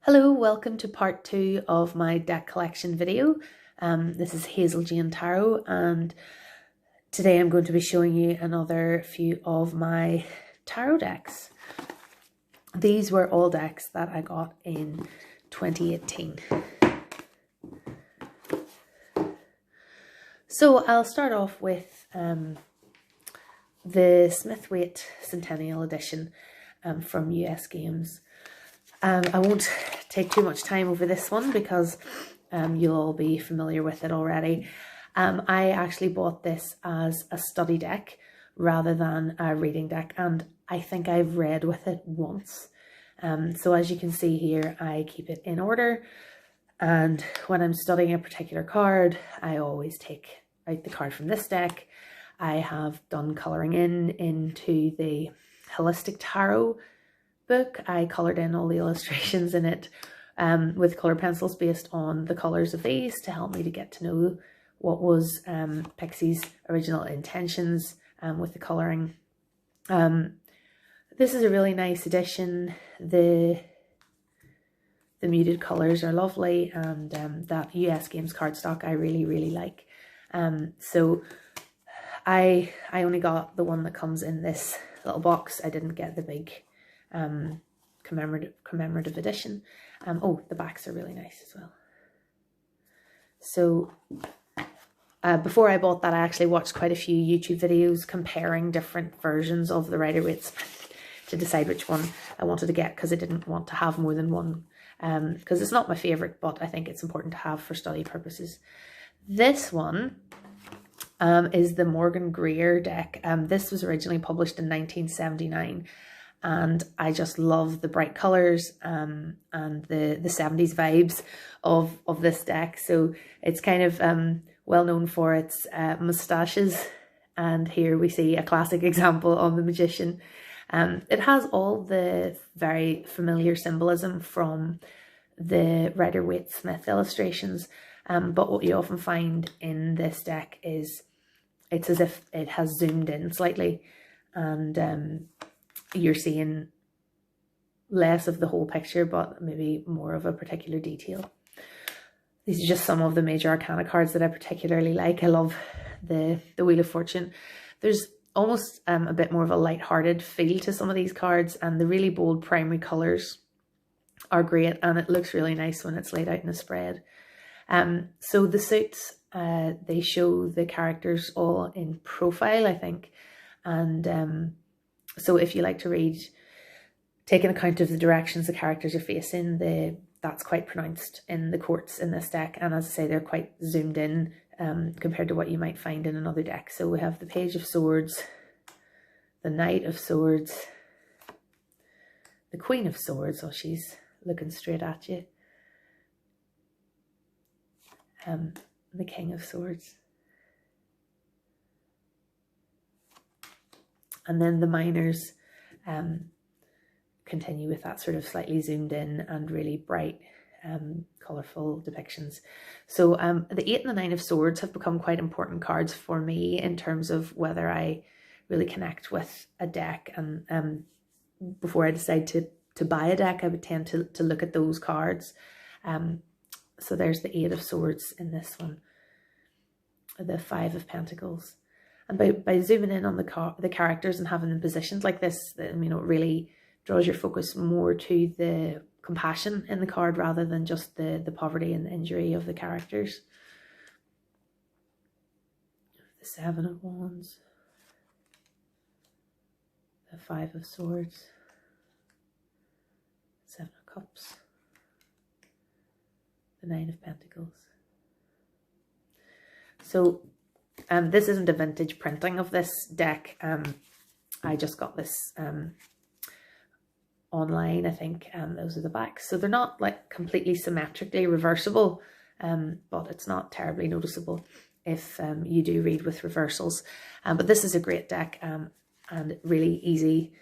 Hello, welcome to part 2 of my deck collection video. This is Hazel Jane Tarot, and today I'm going to be showing you another few of my tarot decks. These were all decks that I got in 2018. So I'll start off with the Smith-Waite Centennial edition from US Games. I won't take too much time over this one because you'll all be familiar with it already. I actually bought this as a study deck rather than a reading deck, and I think I've read with it once. So as you can see here, I keep it in order, and when I'm studying a particular card, I always take out the card from this deck. I have done colouring into the Holistic Tarot book. I coloured in all the illustrations in it with colour pencils based on the colours of these to help me to get to know what was Pixie's original intentions with the colouring. This is a really nice edition. The muted colours are lovely, and that US Games cardstock I really like. So I only got the one that comes in this little box. I didn't get the big commemorative edition. Oh, the backs are really nice as well. So before I bought that, I actually watched quite a few YouTube videos comparing different versions of the Rider-Waite to decide which one I wanted to get, because I didn't want to have more than one, because it's not my favourite, but I think it's important to have for study purposes. This one is the Morgan Greer deck. This was originally published in 1979. And I just love the bright colours and the 70s vibes of this deck. So it's kind of well known for its moustaches. And here we see a classic example on the Magician. It has all the very familiar symbolism from the Rider-Waite Smith illustrations. But what you often find in this deck is it's as if it has zoomed in slightly, and you're seeing less of the whole picture, but maybe more of a particular detail. These are just some of the major arcana cards that I particularly like. I love the Wheel of Fortune. There's almost a bit more of a light-hearted feel to some of these cards, and the really bold primary colours are great, and it looks really nice when it's laid out in a spread. So the suits, they show the characters all in profile, I think, and so if you like to read, taking account of the directions the characters are facing, that's quite pronounced in the courts in this deck. And as I say, they're quite zoomed in compared to what you might find in another deck. So we have the Page of Swords, the Knight of Swords, the Queen of Swords, so she's looking straight at you, the King of Swords. And then the minors continue with that sort of slightly zoomed in and really bright, colourful depictions. So the 8 and the 9 of Swords have become quite important cards for me in terms of whether I really connect with a deck. And before I decide to buy a deck, I would tend to look at those cards. So there's the 8 of Swords in this one, the 5 of Pentacles. And by zooming in on the characters and having them positioned like this, it really draws your focus more to the compassion in the card rather than just the poverty and the injury of the characters. The 7 of Wands, the 5 of Swords, 7 of Cups, the 9 of Pentacles. So this isn't a vintage printing of this deck. I just got this online, I think. Those are the backs. So they're not like completely symmetrically reversible, but it's not terribly noticeable if you do read with reversals. But this is a great deck and really easy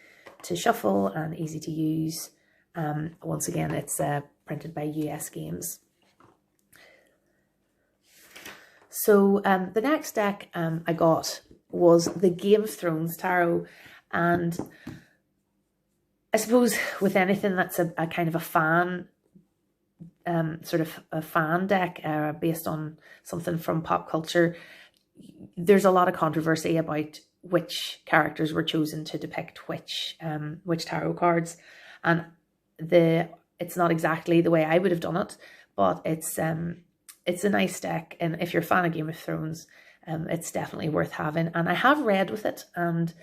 to shuffle and easy to use. Once again, it's printed by US Games. So the next deck I got was the Game of Thrones Tarot, and I suppose with anything that's a kind of a fan sort of a fan deck based on something from pop culture, there's a lot of controversy about which characters were chosen to depict which tarot cards, and it's not exactly the way I would have done it, but it's a nice deck, and if you're a fan of Game of Thrones, it's definitely worth having. And I have read with it, and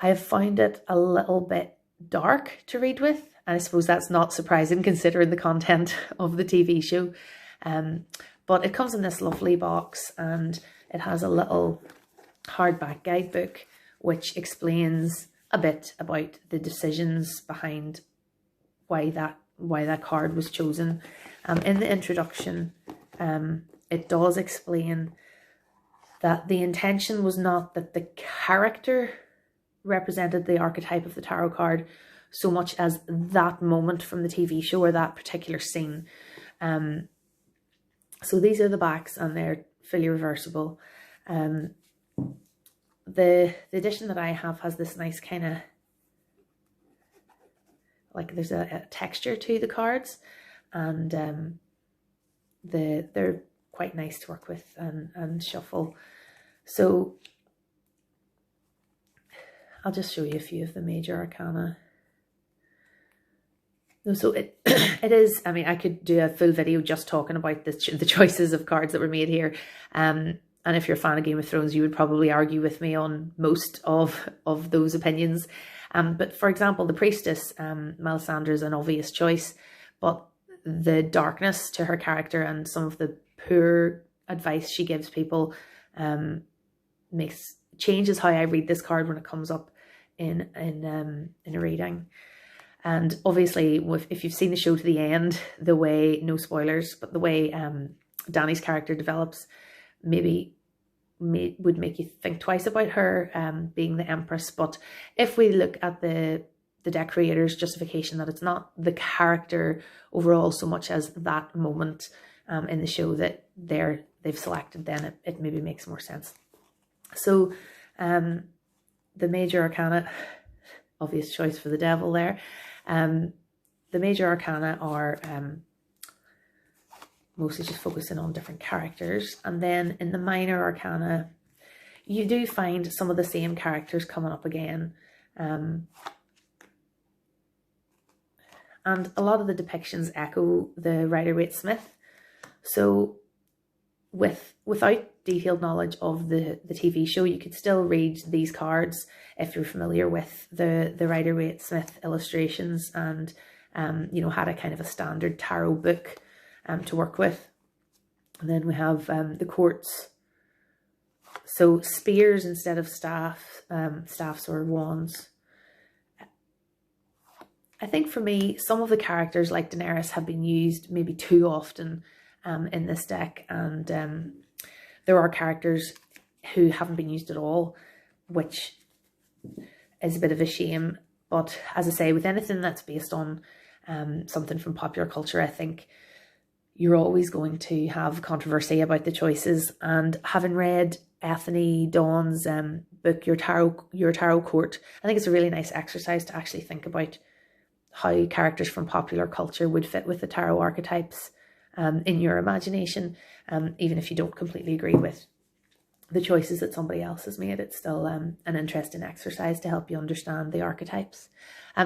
I have found it a little bit dark to read with, and I suppose that's not surprising considering the content of the TV show. But it comes in this lovely box, and it has a little hardback guidebook which explains a bit about the decisions behind why that card was chosen. In the introduction, it does explain that the intention was not that the character represented the archetype of the tarot card so much as that moment from the TV show or that particular scene. So these are the backs, and they're fully reversible. The edition that I have has this nice kind of, like, there's a texture to the cards, and they're quite nice to work with and shuffle. So I'll just show you a few of the major arcana. So it is, I mean, I could do a full video just talking about the choices of cards that were made here. And if you're a fan of Game of Thrones, you would probably argue with me on most of those opinions. But for example, the Priestess, Melisandre's an obvious choice, but the darkness to her character and some of the poor advice she gives people changes how I read this card when it comes up in a reading. And obviously, if you've seen the show to the end, the way, no spoilers, but the way Dany's character develops would make you think twice about her being the Empress. But if we look at the deck creator's justification that it's not the character overall so much as that moment in the show that they've selected, then it maybe makes more sense. So the major arcana, obvious choice for the devil there. The major arcana are mostly just focusing on different characters, and then in the minor arcana you do find some of the same characters coming up again, and a lot of the depictions echo the Rider-Waite Smith. So without detailed knowledge of the TV show, you could still read these cards if you're familiar with the Rider-Waite Smith illustrations and had a kind of a standard tarot book to work with. And then we have the quartz. So spears instead of staffs or wands. I think for me, some of the characters like Daenerys have been used maybe too often in this deck, and there are characters who haven't been used at all, which is a bit of a shame. But as I say, with anything that's based on something from popular culture, I think you're always going to have controversy about the choices. And having read Anthony Dawn's book, Your Tarot Court, I think it's a really nice exercise to actually think about how characters from popular culture would fit with the tarot archetypes in your imagination. Even if you don't completely agree with the choices that somebody else has made, it's still an interesting exercise to help you understand the archetypes.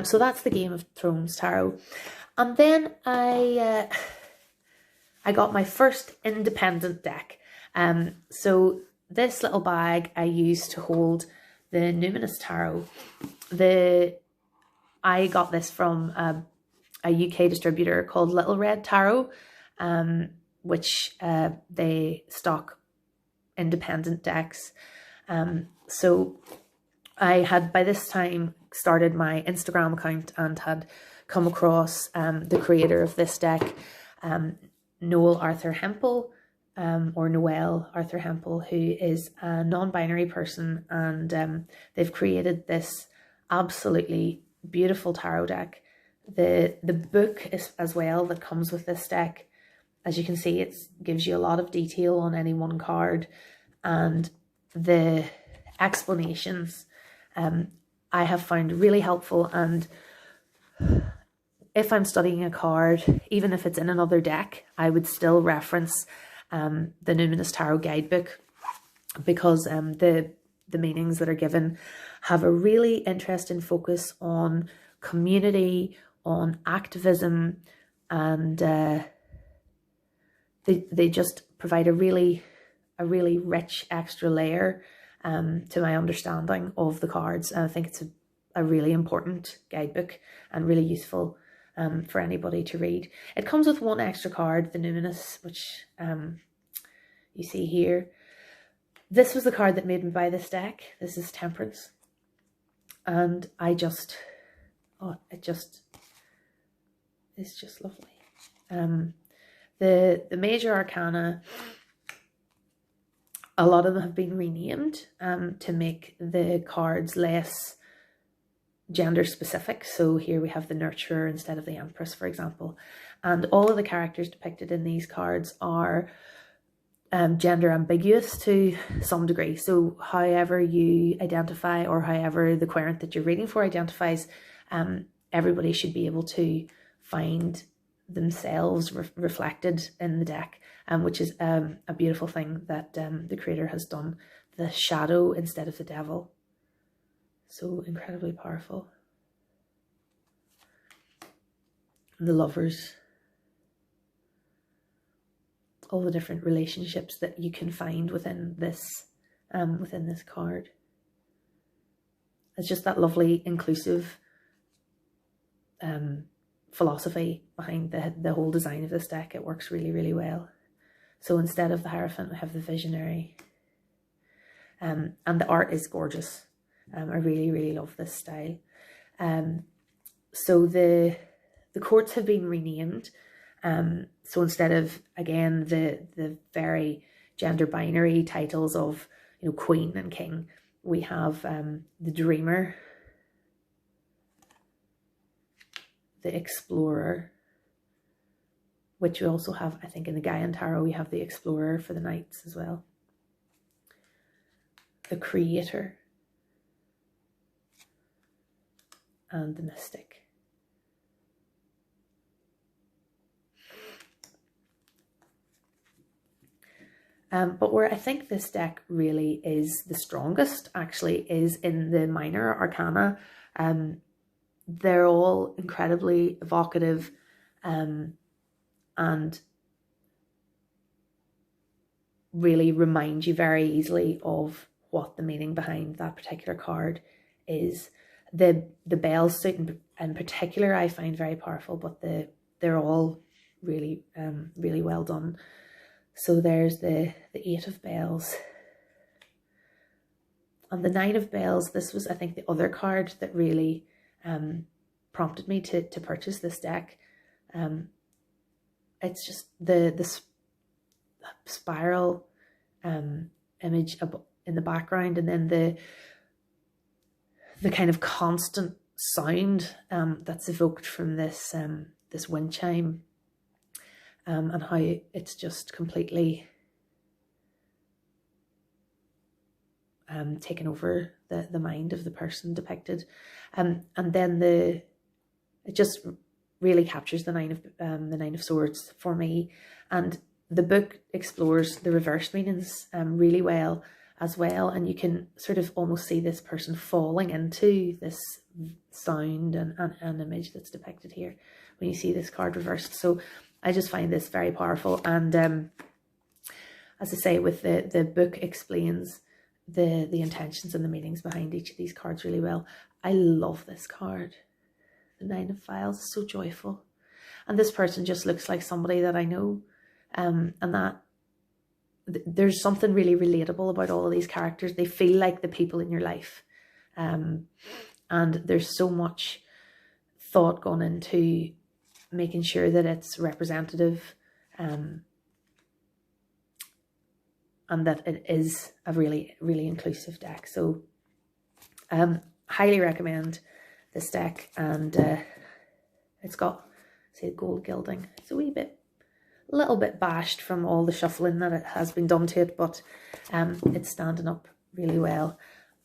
So that's the Game of Thrones tarot. And then I got my first independent deck. So this little bag I used to hold the Numinous Tarot. I got this from a UK distributor called Little Red Tarot, which they stock independent decks. So I had by this time started my Instagram account and had come across the creator of this deck, Noel Arthur Hempel, or Noel Arthur Hempel, who is a non-binary person, and they've created this absolutely beautiful tarot deck. The book is, as well, that comes with this deck, as you can see, it gives you a lot of detail on any one card, and the explanations I have found really helpful. And if I'm studying a card, even if it's in another deck, I would still reference the Numinous Tarot guidebook, because the meanings that are given have a really interesting focus on community, on activism, and they just provide a really rich extra layer to my understanding of the cards. And I think it's a really important guidebook and really useful for anybody to read. It comes with one extra card, the Numinous, which you see here. This was the card that made me buy this deck. This is Temperance. And I just, oh, it's just lovely. The major arcana, a lot of them have been renamed to make the cards less gender specific. So here we have the Nurturer instead of the Empress, for example. And all of the characters depicted in these cards are gender ambiguous to some degree. So however you identify, or however the querent that you're reading for identifies, everybody should be able to find themselves reflected in the deck, which is a beautiful thing that the creator has done. The shadow instead of the devil. So incredibly powerful. The Lovers. All the different relationships that you can find within this card. It's just that lovely inclusive philosophy behind the whole design of this deck. It works really, really well. So instead of the Hierophant, we have the Visionary. And the art is gorgeous. I really, really love this style. So the courts have been renamed. So instead of, again, the very gender binary titles of, you know, Queen and King, we have the Dreamer, the Explorer, which we also have, I think, in the Gaian Tarot, we have the Explorer for the Knights as well. The Creator, and the Mystic. But where I think this deck really is the strongest, actually, is in the minor arcana. They're all incredibly evocative and really remind you very easily of what the meaning behind that particular card is. The Bells suit in particular I find very powerful, but they're all really really well done. So there's the Eight of Bells. And the Nine of Bells, this was, I think, the other card that really prompted me to purchase this deck. It's just the spiral image in the background, and then the kind of constant sound that's evoked from this this wind chime, and how it's just completely taken over the mind of the person depicted, and then it just really captures the Nine of Swords for me. And the book explores the reverse meanings really well as well, and you can sort of almost see this person falling into this sound and image that's depicted here when you see this card reversed. So I just find this very powerful, and as I say, with the book explains the intentions and the meanings behind each of these cards really well. I love this card. The Nine of Files, so joyful, and this person just looks like somebody that I know, and that there's something really relatable about all of these characters. They feel like the people in your life, and there's so much thought gone into making sure that it's representative, and that it is a really, really inclusive deck. So highly recommend this deck, and it's got, say, gold gilding. It's a little bit bashed from all the shuffling that it has been done to it, but it's standing up really well.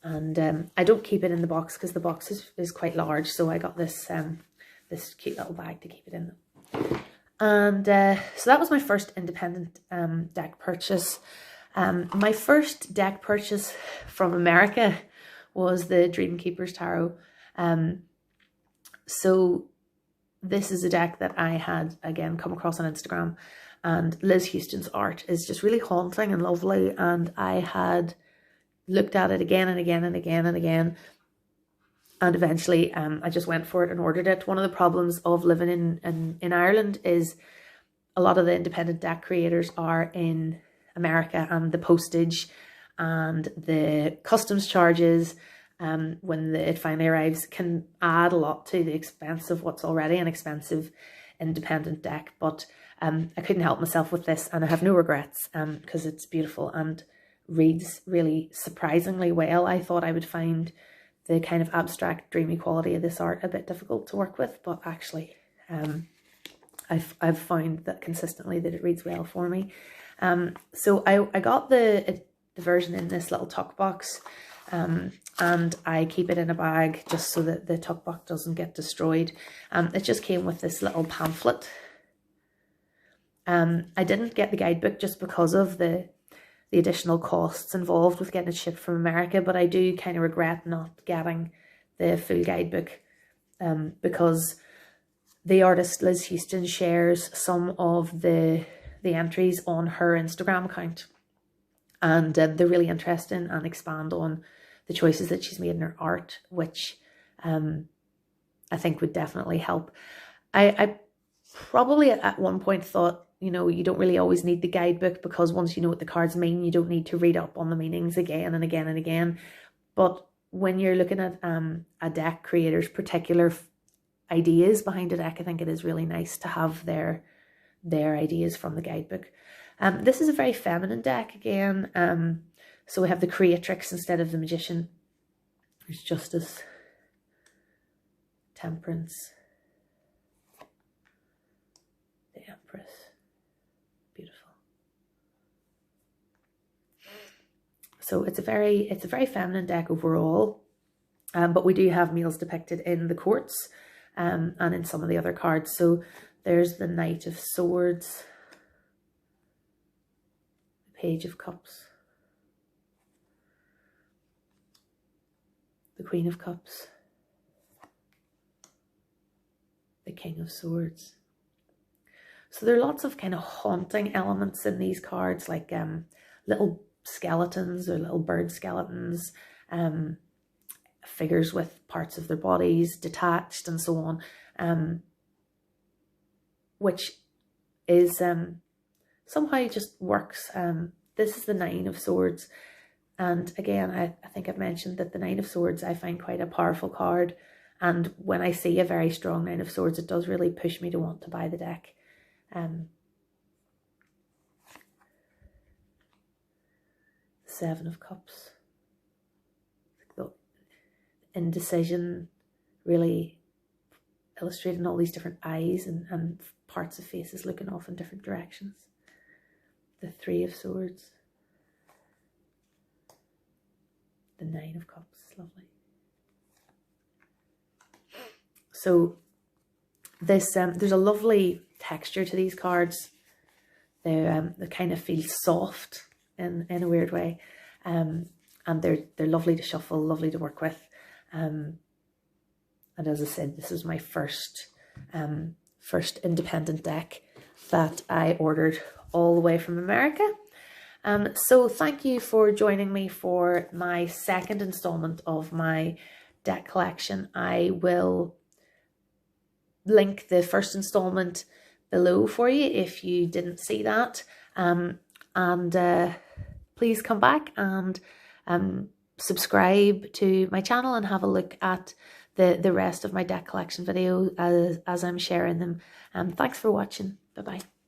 And I don't keep it in the box because the box is quite large, so I got this this cute little bag to keep it in. And so that was my first independent deck purchase. My first deck purchase from America was the Dreamkeepers Tarot. So this is a deck that I had, again, come across on Instagram, and Liz Houston's art is just really haunting and lovely, and I had looked at it again and again and again and again, and eventually I just went for it and ordered it. One of the problems of living in Ireland is a lot of the independent deck creators are in America, and the postage and the customs charges when it finally arrives can add a lot to the expense of what's already an expensive independent deck. But I couldn't help myself with this, and I have no regrets because it's beautiful and reads really surprisingly well. I thought I would find the kind of abstract, dreamy quality of this art a bit difficult to work with, but actually I've found that consistently that it reads well for me. So I got the version in this little tuck box, and I keep it in a bag just so that the tuck box doesn't get destroyed. It just came with this little pamphlet. I didn't get the guidebook just because of the additional costs involved with getting it shipped from America, but I do kind of regret not getting the full guidebook because the artist Liz Houston shares some of the entries on her Instagram account, and they're really interesting and expand on the choices that she's made in her art, which I think would definitely help. I probably at one point thought, you know, you don't really always need the guidebook, because once you know what the cards mean, you don't need to read up on the meanings again and again and again. But when you're looking at a deck creator's particular ideas behind a deck, I think it is really nice to have their ideas from the guidebook. This is a very feminine deck again. So we have the creatrix instead of the magician. There's justice, temperance, the empress. Beautiful. So it's a very feminine deck overall. But we do have males depicted in the courts and in some of the other cards. So there's the Knight of Swords, the Page of Cups, the Queen of Cups, the King of Swords. So there are lots of kind of haunting elements in these cards, like little skeletons or little bird skeletons, figures with parts of their bodies detached and so on, which is somehow just works. This is the Nine of Swords, and again I think I've mentioned that the Nine of Swords I find quite a powerful card, and when I see a very strong Nine of Swords, it does really push me to want to buy the deck. Seven of Cups. The indecision really illustrating all these different eyes and parts of faces looking off in different directions. The Three of Swords. The Nine of Cups. Lovely. So this there's a lovely texture to these cards. They kind of feel soft in a weird way, and they're lovely to shuffle, lovely to work with. And as I said, this is my first independent deck that I ordered all the way from America. So thank you for joining me for my second installment of my deck collection. I will link the first installment below for you if you didn't see that. Please come back and subscribe to my channel and have a look at the rest of my deck collection videos as I'm sharing them. Thanks for watching. Bye bye.